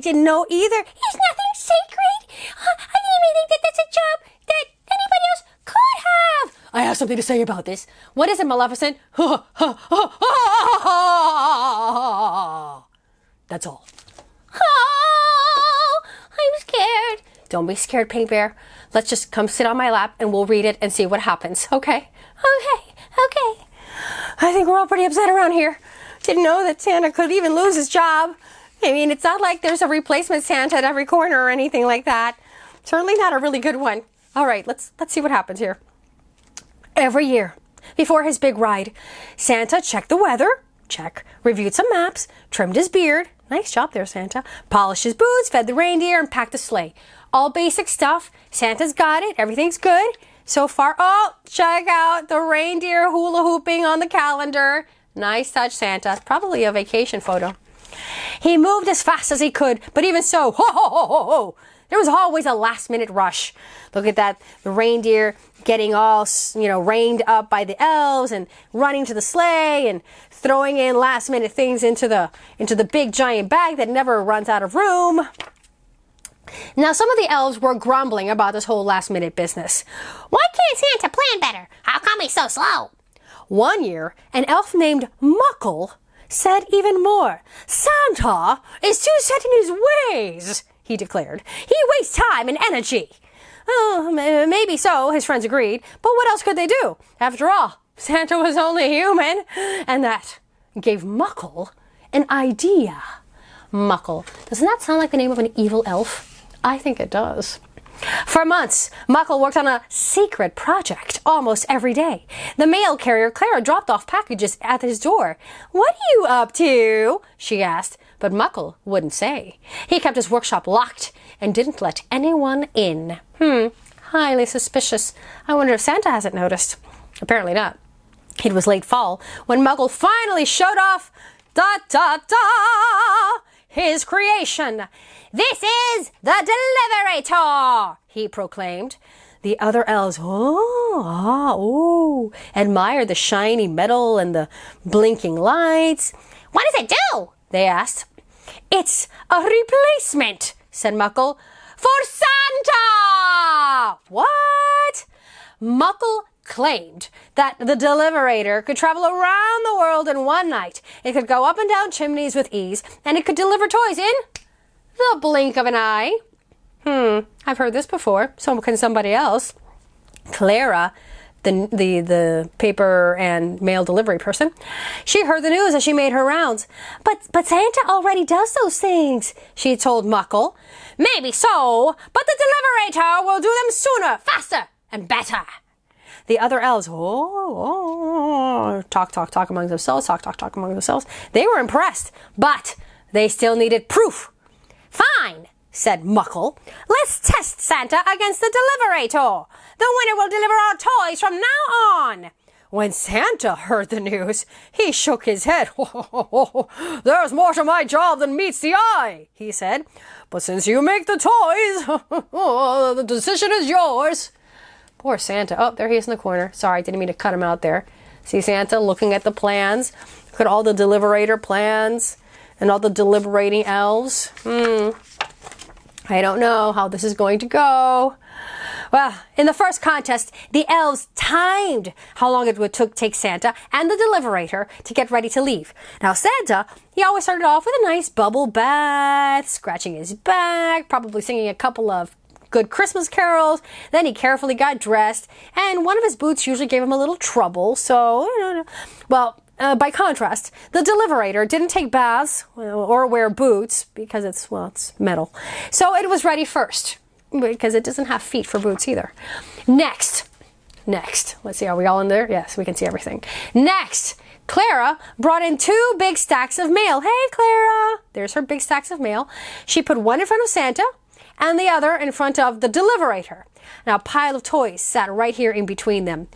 didn't know either. Is nothing sacred? I didn't even think that that's a job that anybody else could have. I have something to say about this. What is it, Maleficent? That's all. Oh, I'm scared. Don't be scared, Pink Bear. Let's just come sit on my lap and we'll read it and see what happens. Okay? Okay. I think we're all pretty upset around here. Didn't know that Santa could even lose his job. I mean, it's not like there's a replacement Santa at every corner or anything like that. Certainly not a really good one. All right, let's see what happens here. Every year, before his big ride, Santa checked the weather, check, reviewed some maps, trimmed his beard, nice job there, Santa, polished his boots, fed the reindeer, and packed a sleigh. All basic stuff. Santa's got it. Everything's good so far. Oh, check out the reindeer hula hooping on the calendar. Nice touch, Santa. Probably a vacation photo. He moved as fast as he could, but even so, there was always a last-minute rush. Look at that, the reindeer getting all, reined up by the elves and running to the sleigh and throwing in last-minute things into the big giant bag that never runs out of room. Now, some of the elves were grumbling about this whole last-minute business. Why can't Santa plan better? How come he's so slow? One year, an elf named Muckle said even more. Santa is too set in his ways, he declared. He wastes time and energy. Oh, maybe so, his friends agreed. But what else could they do? After all, Santa was only human. And that gave Muckle an idea. Muckle. Doesn't that sound like the name of an evil elf? I think it does. For months, Muckle worked on a secret project almost every day. The mail carrier Clara dropped off packages at his door. What are you up to? She asked, but Muckle wouldn't say. He kept his workshop locked and didn't let anyone in. Highly suspicious. I wonder if Santa hasn't noticed. Apparently not. It was late fall when Muckle finally showed off his creation. This is the deliverator, he proclaimed. The other elves, admired the shiny metal and the blinking lights. What does it do? They asked. It's a replacement, said Muckle, for Santa! What? Muckle claimed that the deliverator could travel around the world in one night. It could go up and down chimneys with ease, and it could deliver toys in the blink of an eye. I've heard this before. So can somebody else. Clara, the paper and mail delivery person, she heard the news as she made her rounds. But Santa already does those things, she told Muckle. Maybe so, but the deliverator will do them sooner, faster, and better. The other elves, talk among themselves, talk among themselves. They were impressed, but they still needed proof. Fine, said Muckle. Let's test Santa against the deliverator. The winner will deliver our toys from now on. When Santa heard the news, he shook his head. There's more to my job than meets the eye, he said. But since you make the toys, the decision is yours. Poor Santa. Oh, there he is in the corner. Sorry, didn't mean to cut him out there. See Santa looking at the plans. Look at all the deliverator plans and all the deliberating elves. I don't know how this is going to go. Well, in the first contest, the elves timed how long it would take Santa and the deliverator to get ready to leave. Now, Santa, he always started off with a nice bubble bath, scratching his back, probably singing a couple of good Christmas carols. Then he carefully got dressed, and one of his boots usually gave him a little trouble. So, by contrast, the deliverator didn't take baths or wear boots because it's metal. So it was ready first because it doesn't have feet for boots either. Next, let's see, are we all in there? Yes, we can see everything. Next, Clara brought in 2 big stacks of mail. Hey, Clara! There's her big stacks of mail. She put one in front of Santa and the other in front of the deliverator. Now, a pile of toys sat right here in between them.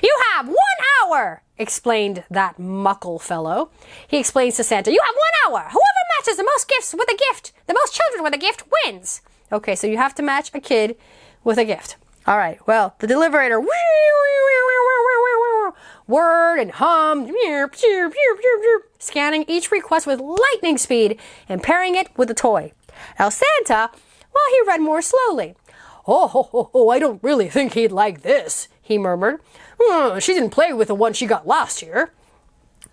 You have 1 hour, explained that Muckle fellow. He explains to Santa, you have 1 hour. Whoever matches the most gifts with a gift, the most children with a gift, wins. Okay, so you have to match a kid with a gift. All right, well, the deliverator whirred and hummed, scanning each request with lightning speed and pairing it with a toy. Now Santa, well, he read more slowly. Oh, I don't really think he'd like this, he murmured. She didn't play with the one she got last year.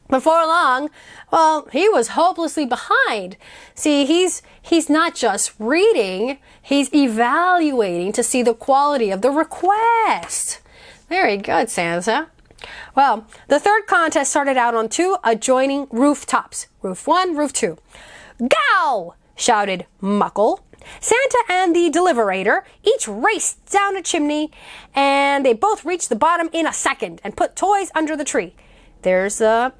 Before long, well, he was hopelessly behind. See, he's not just reading, he's evaluating to see the quality of the request. Very good, Santa. Well, the third contest started out on 2 adjoining rooftops. Roof 1, roof 2. Go! Shouted Muckle. Santa and the deliverator each raced down a chimney, and they both reached the bottom in a second and put toys under the tree. There's a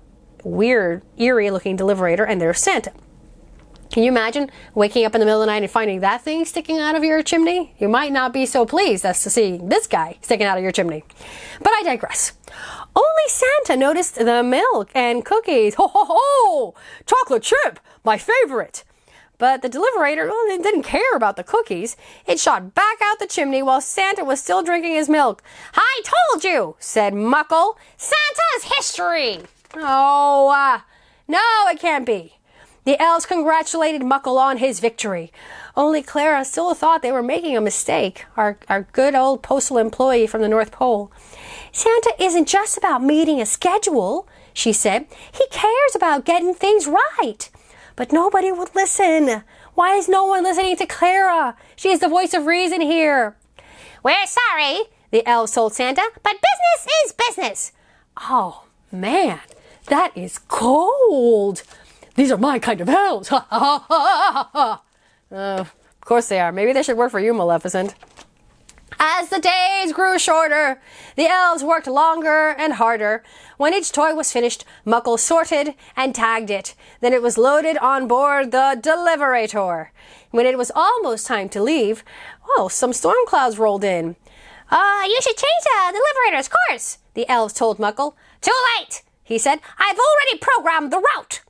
weird, eerie-looking deliverator, and there's Santa. Can you imagine waking up in the middle of the night and finding that thing sticking out of your chimney? You might not be so pleased as to see this guy sticking out of your chimney. But I digress. Only Santa noticed the milk and cookies. Ho, ho, ho! Chocolate chip, my favorite. But the deliverator, well, it didn't care about the cookies. It shot back out the chimney while Santa was still drinking his milk. I told you, said Muckle. Santa's history. Oh, no, it can't be. The elves congratulated Muckle on his victory. Only Clara still thought they were making a mistake, our good old postal employee from the North Pole. Santa isn't just about meeting a schedule, she said. He cares about getting things right. But nobody would listen. Why is no one listening to Clara? She is the voice of reason here. We're sorry, the elves told Santa, but business is business. Oh, man, that is cold. These are my kind of elves. Ha, ha, ha, ha, ha. Of course they are. Maybe they should work for you, Maleficent. As the days grew shorter, the elves worked longer and harder. When each toy was finished, Muckle sorted and tagged it. Then it was loaded on board the deliverator. When it was almost time to leave, well, some storm clouds rolled in. You should change the deliverator's course, the elves told Muckle. Too late, he said. I've already programmed the route.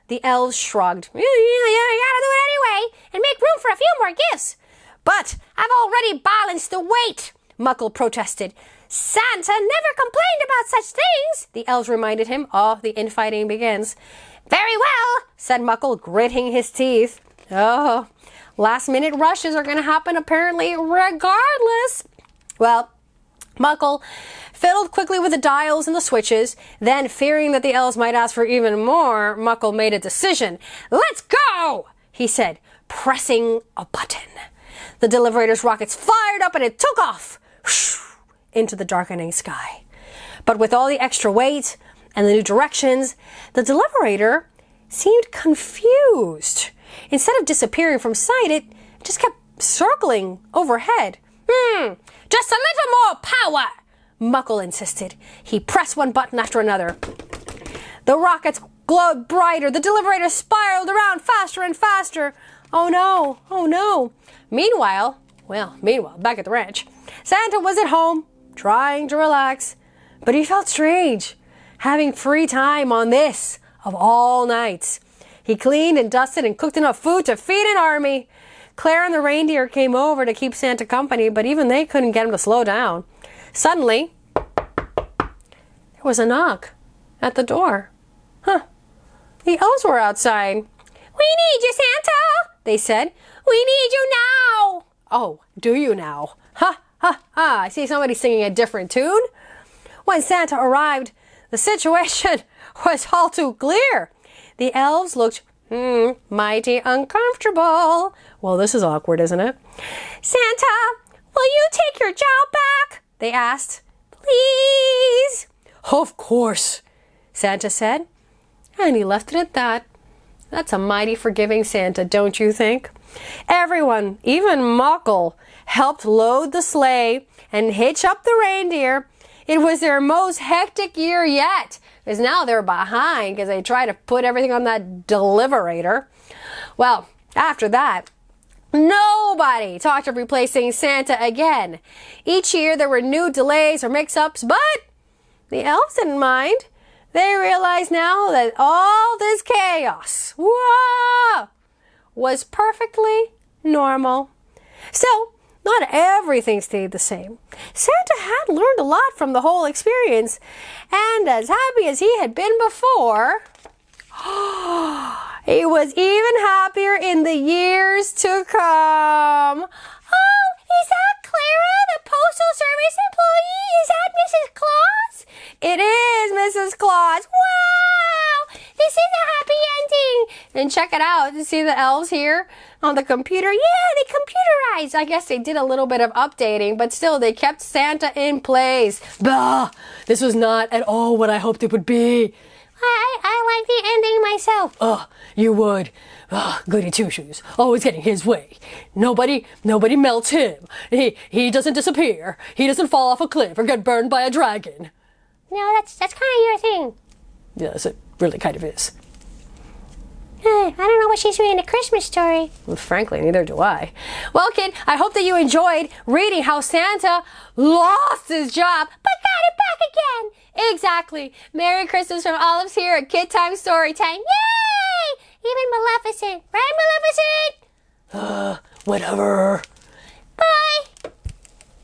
The elves shrugged. You gotta do it anyway and make room for a few more gifts. But I've already balanced the weight, Muckle protested. Santa never complained about such things, the elves reminded him. Oh, the infighting begins. Very well, said Muckle, gritting his teeth. Oh, last-minute rushes are going to happen apparently regardless. Well, Muckle fiddled quickly with the dials and the switches. Then, fearing that the elves might ask for even more, Muckle made a decision. Let's go, he said, pressing a button. The deliverator's rockets fired up and it took off into the darkening sky. But with all the extra weight and the new directions, the deliverator seemed confused. Instead of disappearing from sight, it just kept circling overhead. Just a little more power, Muckle insisted. He pressed one button after another. The rockets glowed brighter. The deliverator spiraled around faster and faster. Oh no, oh no. Meanwhile, back at the ranch, Santa was at home, trying to relax. But he felt strange, having free time on this, of all nights. He cleaned and dusted and cooked enough food to feed an army. Claire and the reindeer came over to keep Santa company, but even they couldn't get him to slow down. Suddenly, there was a knock at the door. The elves were outside. We need you, Santa, they said. We need you now. Oh, do you now? Ha, ha, ha. I see somebody singing a different tune. When Santa arrived, the situation was all too clear. The elves looked mighty uncomfortable. Well, this is awkward, isn't it? Santa, will you take your job back? They asked. Please. Of course, Santa said. And he left it at that. That's a mighty forgiving Santa, don't you think? Everyone, even Muckle, helped load the sleigh and hitch up the reindeer. It was their most hectic year yet, because now they're behind because they try to put everything on that deliverator. Well, after that, nobody talked of replacing Santa again. Each year there were new delays or mix-ups, but the elves didn't mind. They realized now that all this chaos was perfectly normal. So, not everything stayed the same. Santa had learned a lot from the whole experience, and as happy as he had been before, He was even happier in the years to come. Oh, is that Clara, the Postal Service employee? Is that Mrs. Claus? It is Mrs. Claus. Wow! This is a happy ending. And check it out. You see the elves here on the computer? Yeah, they computerized. I guess they did a little bit of updating, but still they kept Santa in place. Bah! This was not at all what I hoped it would be. I like the ending myself. Oh, you would. Oh, goody two-shoes. Always getting his way. Nobody melts him. He doesn't disappear. He doesn't fall off a cliff or get burned by a dragon. No, that's kind of your thing. Yes, it really kind of is. I don't know what she's reading a Christmas story. Well, frankly, neither do I. Well, kid, I hope that you enjoyed reading how Santa lost his job, but got it back again. Exactly. Merry Christmas from Olives here at KidTimeStoryTime. Yay! Even Maleficent. Right, Maleficent? Whatever.